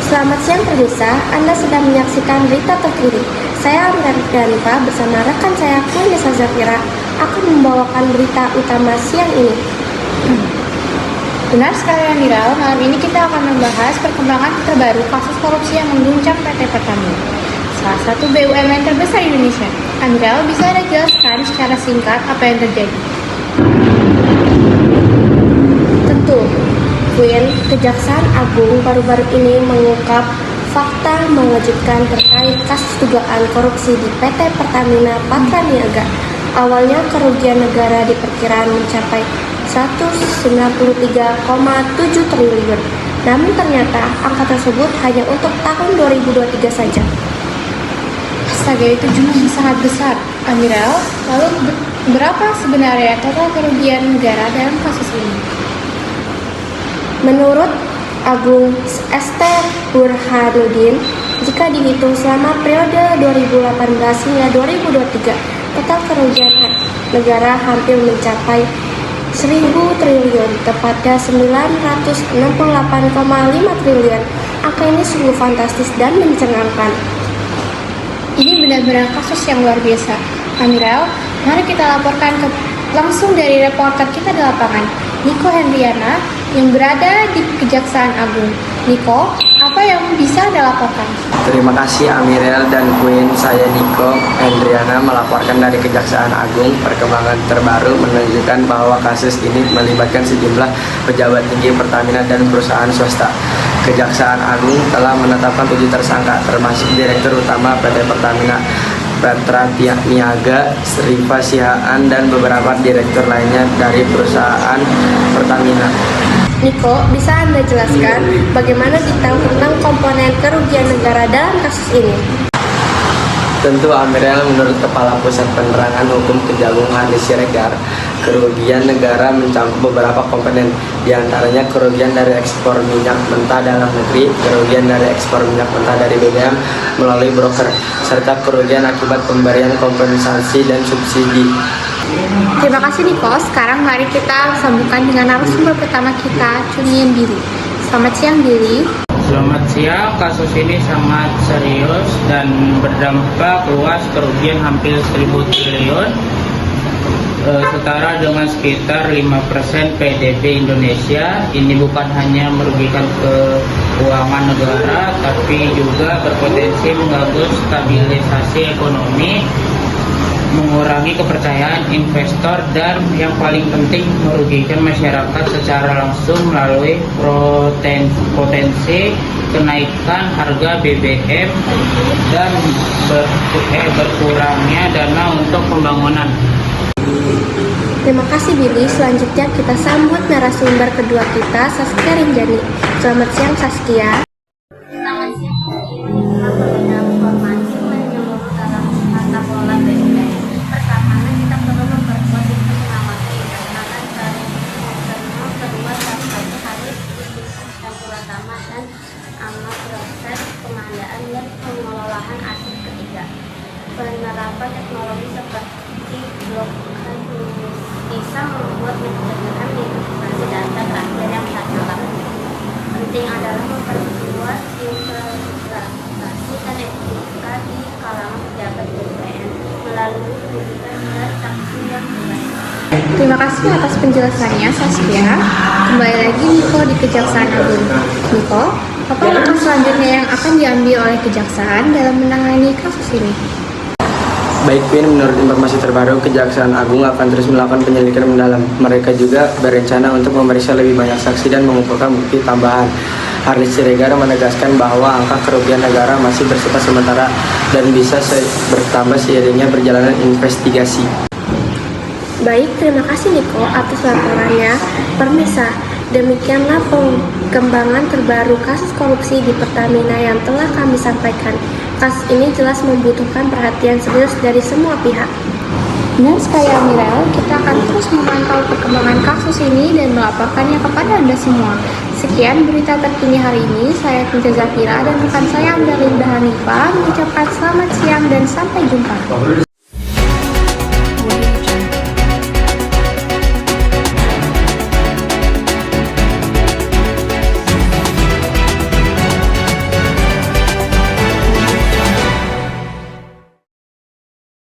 Selamat siang pemirsa, Anda sedang menyaksikan berita terkini. Saya Amira Rifa bersama rekan saya Nisa Zafira akan membawakan berita utama siang ini. Benar sekali Amira, malam ini kita akan membahas perkembangan terbaru kasus korupsi yang mengguncang PT Pertamina, salah satu BUMN terbesar di Indonesia. Amira, bisa Anda jelaskan secara singkat apa yang terjadi? Tentu, Kejaksaan Agung baru-baru ini mengungkap fakta mengejutkan terkait kasus dugaan korupsi di PT Pertamina Patraniaga. Awalnya kerugian negara diperkirakan mencapai 193,7 triliun. Namun ternyata angka tersebut hanya untuk tahun 2023 saja. Astaga, itu jumlahnya sangat besar. Amira, lalu berapa sebenarnya total kerugian negara dalam kasus ini? Menurut Agung ST Burhanuddin, jika dihitung selama periode 2018 hingga 2023, total kerugian negara hampir mencapai 1.000 triliun, tepatnya 968,5 triliun. Angka ini sungguh fantastis dan mencengangkan. Ini benar-benar kasus yang luar biasa. Amira, mari kita laporkan langsung dari reporter kita di lapangan, Niko Hendriana, yang berada di Kejaksaan Agung. Niko, apa yang bisa Anda laporkan? Terima kasih Amirel dan Queen. Saya Niko Hendriana melaporkan dari Kejaksaan Agung. Perkembangan terbaru menunjukkan bahwa kasus ini melibatkan sejumlah pejabat tinggi Pertamina dan perusahaan swasta. Kejaksaan Agung telah menetapkan 7 tersangka, termasuk Direktur Utama PT Pertamina Patraniaga, Rifa Sihaan, dan beberapa direktur lainnya dari perusahaan Pertamina. Niko, bisa Anda jelaskan bagaimana detail tentang komponen kerugian negara dalam kasus ini? Tentu Amirel, menurut Kepala Pusat Penerangan Hukum Kejagung Hanis Siregar, kerugian negara mencakup beberapa komponen, diantaranya kerugian dari ekspor minyak mentah dalam negeri, kerugian dari ekspor minyak mentah dari BBM melalui broker, serta kerugian akibat pemberian kompensasi dan subsidi. Terima kasih Niko. Sekarang mari kita sambungkan dengan narasumber pertama kita, Chunien Billy. Selamat siang Billy. Selamat siang. Kasus ini sangat serius dan berdampak luas, kerugian hampir 1.000 triliun, setara dengan sekitar 5% PDB Indonesia. Ini bukan hanya merugikan keuangan negara, tapi juga berpotensi mengganggu stabilisasi ekonomi, mengurangi kepercayaan investor, dan yang paling penting merugikan masyarakat secara langsung melalui potensi kenaikan harga BBM dan berkurangnya dana untuk pembangunan. Terima kasih Billy. Selanjutnya kita sambut narasumber kedua kita, Saskia Rinjani. Selamat siang Saskia. Selamat siang. Informasi menyeluruh dalam tata kelola BUMN. Pertama, kita perlu memperkuat sistem pengawasan internal dan eksternal. Kedua, satu harus disiapkan utama dan amat proses pengadaan dan pengelolaan aset. Ketiga, penerapan teknologi seperti blockchain bisa membuat pencegahan identifikasi data terakhir yang salah. Penting adalah memperkuat integrasi dan etika di kalangan pejabat BUMN melalui pendidikan dan sanksi yang baik. Terima kasih atas penjelasannya Saskia. Kembali lagi Niko di Kejaksaan Agung. Niko, apa langkah selanjutnya yang akan diambil oleh Kejaksaan dalam menangani kasus ini? Baik Queen, menurut informasi terbaru, Kejaksaan Agung akan terus melakukan penyelidikan mendalam. Mereka juga berencana untuk memeriksa lebih banyak saksi dan mengumpulkan bukti tambahan. Hanis Siregar menegaskan bahwa angka kerugian negara masih bersifat sementara dan bisa bertambah seiringnya berjalannya investigasi. Baik, terima kasih Niko atas laporannya. Permisa, demikianlah perkembangan terbaru kasus korupsi di Pertamina yang telah kami sampaikan. Kasus ini jelas membutuhkan perhatian serius dari semua pihak. Benar sekali Amira, kita akan terus memantau perkembangan kasus ini dan melaporkannya kepada Anda semua. Sekian berita terkini hari ini. Saya Nisa Zafira dan rekan saya Amira Rifa mengucapkan selamat siang dan sampai jumpa.